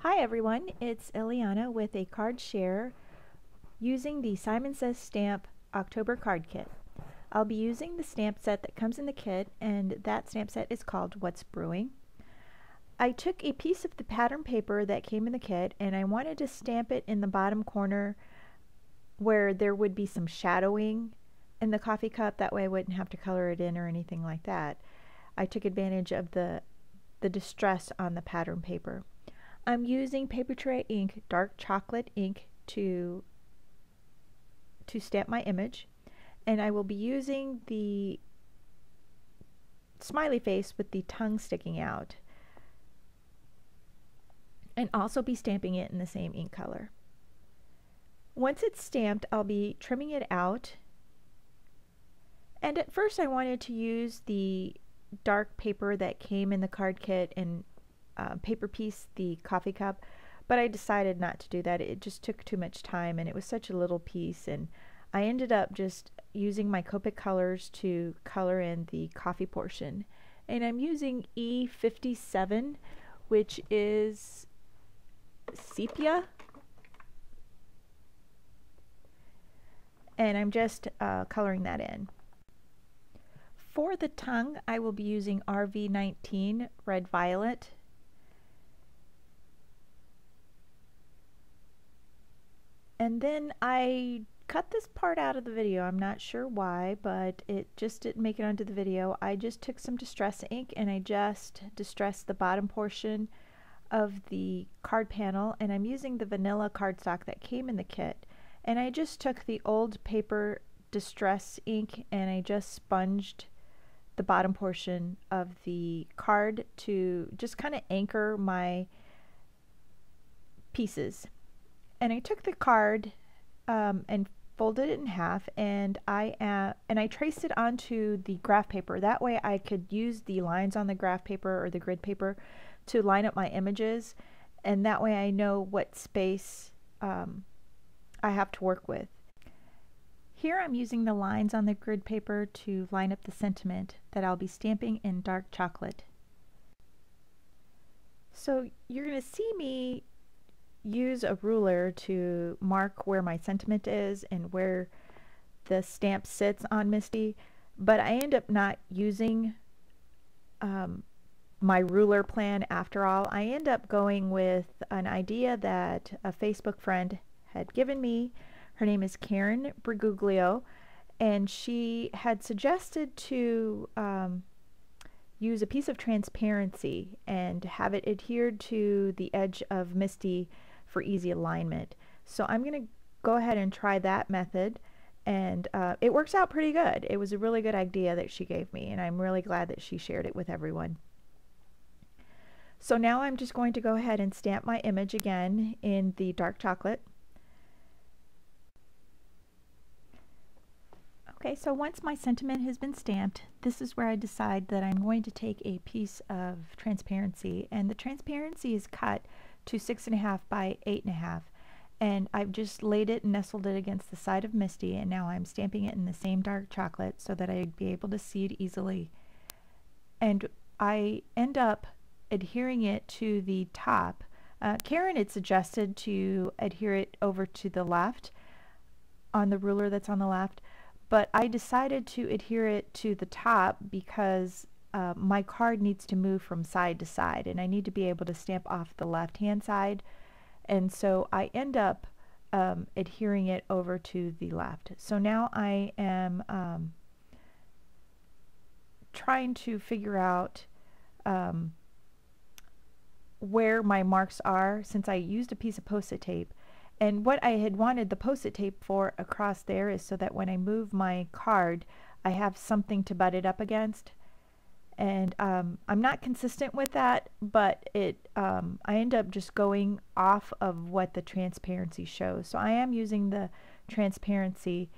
Hi everyone, it's Eliana with a card share using the Simon Says Stamp October card kit. I'll be using the stamp set that comes in the kit, and that stamp set is called What's Brewing. I took a piece of the pattern paper that came in the kit and I wanted to stamp it in the bottom corner where there would be some shadowing in the coffee cup. That way I wouldn't have to color it in or anything like that. I took advantage of the distress on the pattern paper. I'm using paper tray ink, dark chocolate ink, to stamp my image, and I will be using the smiley face with the tongue sticking out, and also be stamping it in the same ink color. Once it's stamped, I'll be trimming it out, and at first I wanted to use the dark paper that came in the card kit and paper piece the coffee cup, but I decided not to do that. It just took too much time and it was such a little piece, and I ended up just using my Copic colors to color in the coffee portion. And I'm using E57, which is sepia, and I'm just coloring that in. For the tongue, I will be using RV19 Red Violet. And then I cut this part out of the video. I'm not sure why, but it just didn't make it onto the video. I just took some distress ink and I just distressed the bottom portion of the card panel, and I'm using the vanilla cardstock that came in the kit. And I just took the old paper distress ink and I just sponged the bottom portion of the card to just kind of anchor my pieces. And I took the card and folded it in half, and I traced it onto the graph paper. That way I could use the lines on the graph paper or the grid paper to line up my images, and that way I know what space I have to work with. Here I'm using the lines on the grid paper to line up the sentiment that I'll be stamping in dark chocolate. So you're going to see me use a ruler to mark where my sentiment is and where the stamp sits on MISTI, but I end up not using my ruler plan after all. I end up going with an idea that a Facebook friend had given me. Her name is Karen Briguglio, and she had suggested to use a piece of transparency and have it adhered to the edge of MISTI for easy alignment. So I'm going to go ahead and try that method, and it works out pretty good. It was a really good idea that she gave me, and I'm really glad that she shared it with everyone. So now I'm just going to go ahead and stamp my image again in the dark chocolate. Okay, so once my sentiment has been stamped, this is where I decide that I'm going to take a piece of transparency, and the transparency is cut to 6.5 by 8.5, and I've just laid it and nestled it against the side of MISTI, and now I'm stamping it in the same dark chocolate so that I'd be able to see it easily. And I end up adhering it to the top. Karen had suggested to adhere it over to the left on the ruler that's on the left, but I decided to adhere it to the top because my card needs to move from side to side, and I need to be able to stamp off the left hand side, and so I end up adhering it over to the left. So now I am trying to figure out where my marks are, since I used a piece of post-it tape. And what I had wanted the post-it tape for across there is so that when I move my card, I have something to butt it up against. And I'm not consistent with that, but I end up just going off of what the transparency shows. So I am using the transparency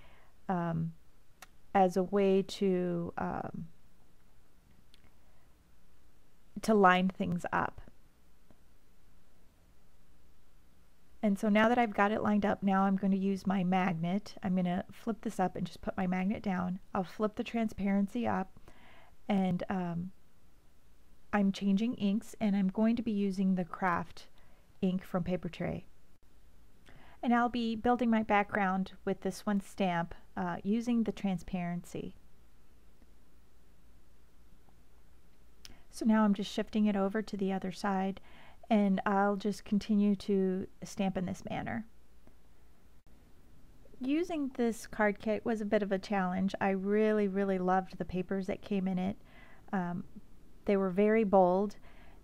as a way to line things up. And so now that I've got it lined up, now I'm going to use my magnet. I'm going to flip this up and just put my magnet down. I'll flip the transparency up, and I'm changing inks, and I'm going to be using the craft ink from paper tray. And I'll be building my background with this one stamp using the transparency. So now I'm just shifting it over to the other side, and I'll just continue to stamp in this manner. Using this card kit was a bit of a challenge. I really loved the papers that came in it. They were very bold,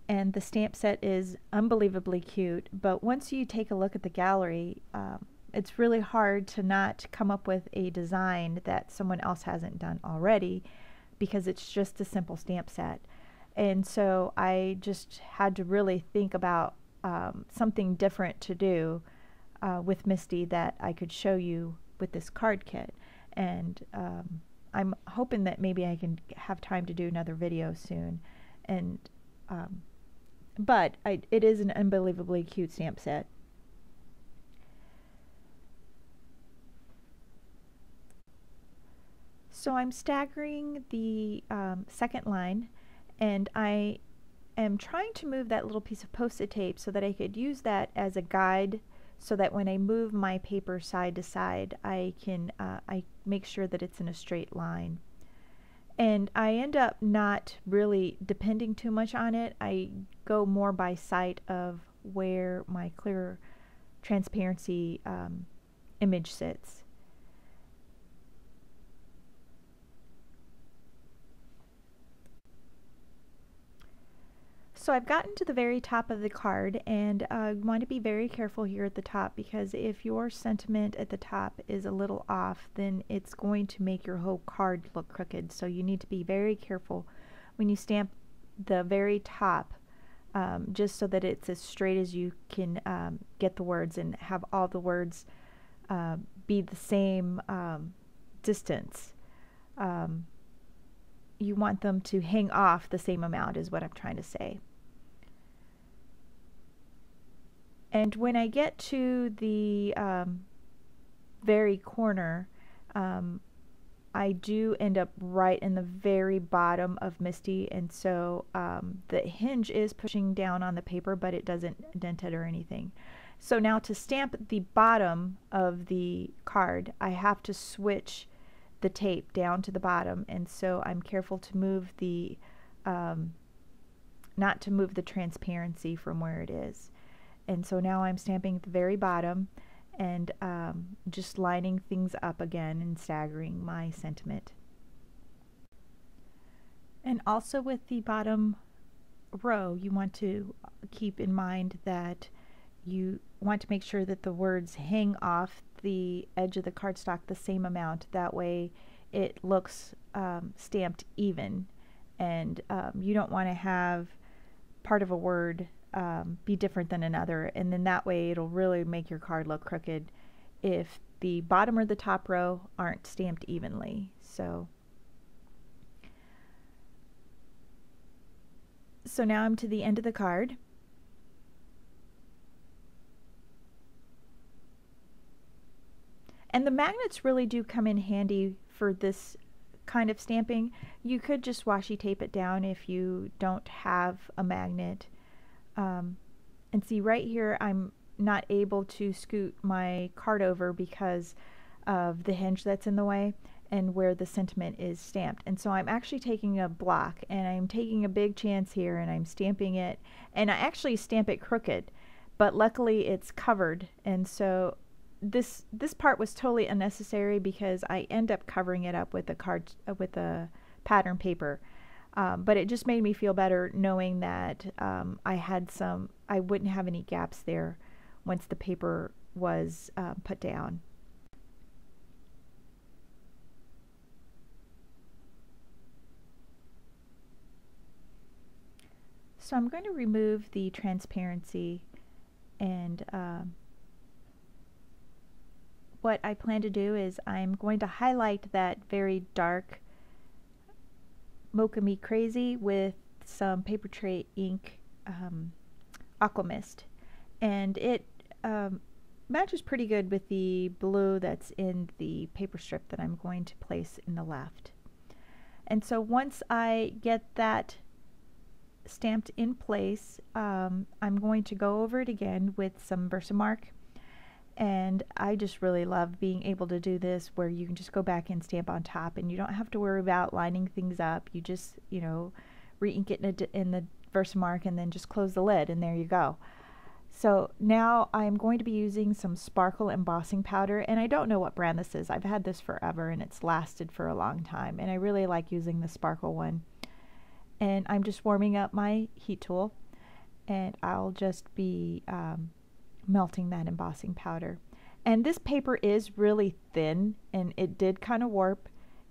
and the stamp set is unbelievably cute, but once you take a look at the gallery, it's really hard to not come up with a design that someone else hasn't done already, because it's just a simple stamp set. And so I just had to really think about something different to do with MISTI that I could show you with this card kit. And I'm hoping that maybe I can have time to do another video soon. And but it is an unbelievably cute stamp set. So I'm staggering the second line, and I am trying to move that little piece of Post-it tape so that I could use that as a guide, so that when I move my paper side to side, I can I make sure that it's in a straight line. And I end up not really depending too much on it. I go more by sight of where my clear transparency image sits. So I've gotten to the very top of the card, and I want to be very careful here at the top, because if your sentiment at the top is a little off, then it's going to make your whole card look crooked. So you need to be very careful when you stamp the very top, just so that it's as straight as you can get the words, and have all the words be the same distance. You want them to hang off the same amount, is what I'm trying to say. And when I get to the very corner, I do end up right in the very bottom of MISTI, and so the hinge is pushing down on the paper, but it doesn't dent it or anything. So now to stamp the bottom of the card, I have to switch the tape down to the bottom, and so I'm careful to move the not to move the transparency from where it is. And so now I'm stamping at the very bottom, and just lining things up again and staggering my sentiment. And also with the bottom row, you want to keep in mind that you want to make sure that the words hang off the edge of the cardstock the same amount. That way it looks stamped even, and you don't want to have part of a word be different than another, and then that way it'll really make your card look crooked if the bottom or the top row aren't stamped evenly. So now I'm to the end of the card. And the magnets really do come in handy for this kind of stamping. You could just washi tape it down if you don't have a magnet. And see, right here I'm not able to scoot my card over because of the hinge that's in the way and where the sentiment is stamped. And so I'm actually taking a block, and I'm taking a big chance here, and I'm stamping it, and I actually stamp it crooked, but luckily it's covered. And so this part was totally unnecessary, because I end up covering it up with a pattern paper. But it just made me feel better knowing that I wouldn't have any gaps there once the paper was put down. So I'm going to remove the transparency, and what I plan to do is I'm going to highlight that very dark Mocha Me Crazy with some paper tray ink aqua mist, and it matches pretty good with the blue that's in the paper strip that I'm going to place in the left. And so once I get that stamped in place, I'm going to go over it again with some Versamark. And I just really love being able to do this where you can just go back and stamp on top and you don't have to worry about lining things up. You just, you know, re-ink it in the Versamark and then just close the lid and there you go. So now I'm going to be using some sparkle embossing powder, and I don't know what brand this is. I've had this forever and it's lasted for a long time, and I really like using the sparkle one. And I'm just warming up my heat tool, and I'll just be melting that embossing powder. And this paper is really thin and it did kind of warp,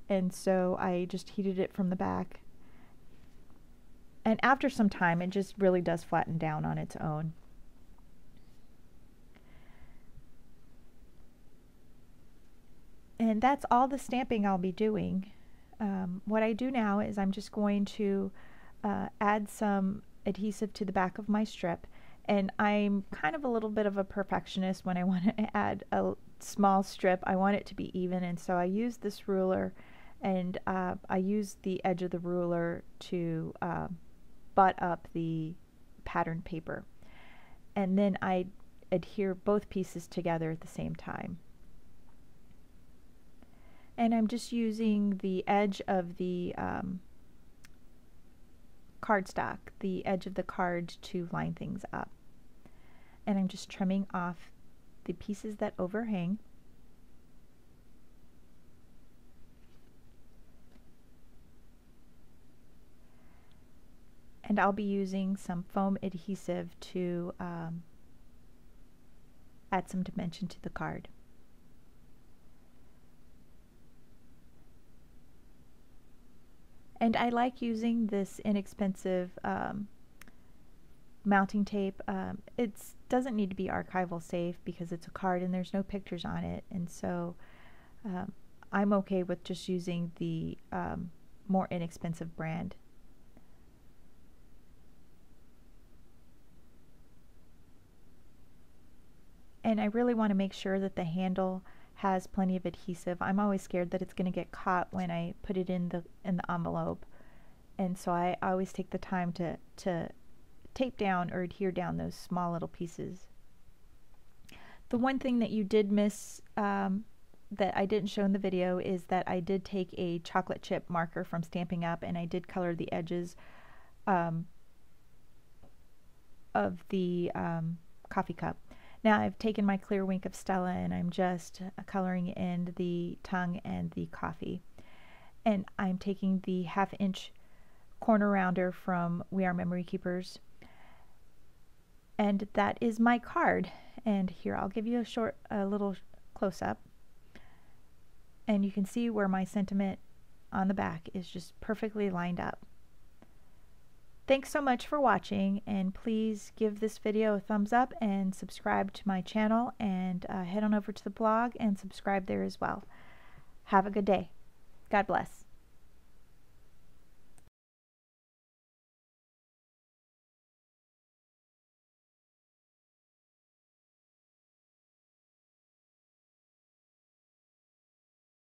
and so I just heated it from the back. And after some time it just really does flatten down on its own. And that's all the stamping I'll be doing. What I do now is I'm just going to add some adhesive to the back of my strip. And I'm kind of a little bit of a perfectionist when I want to add a small strip. I want it to be even, and so I use this ruler, and I use the edge of the ruler to butt up the pattern paper. And then I adhere both pieces together at the same time. And I'm just using the edge of the cardstock, the edge of the card, to line things up. And I'm just trimming off the pieces that overhang. And I'll be using some foam adhesive to add some dimension to the card. And I like using this inexpensive mounting tape. It doesn't need to be archival safe because it's a card and there's no pictures on it, and so I'm okay with just using the more inexpensive brand. And I really want to make sure that the handle has plenty of adhesive. I'm always scared that it's going to get caught when I put it in the envelope, and so I always take the time to tape down or adhere down those small little pieces. The one thing that you did miss that I didn't show in the video is that I did take a chocolate chip marker from Stampin' Up! And I did color the edges of the coffee cup. Now I've taken my clear Wink of Stella and I'm just coloring in the tongue and the coffee. And I'm taking the 1/2 inch corner rounder from We Are Memory Keepers. And that is my card. And here I'll give you a little close-up. And you can see where my sentiment on the back is just perfectly lined up. Thanks so much for watching, and please give this video a thumbs up and subscribe to my channel, and head on over to the blog and subscribe there as well. Have a good day. God bless.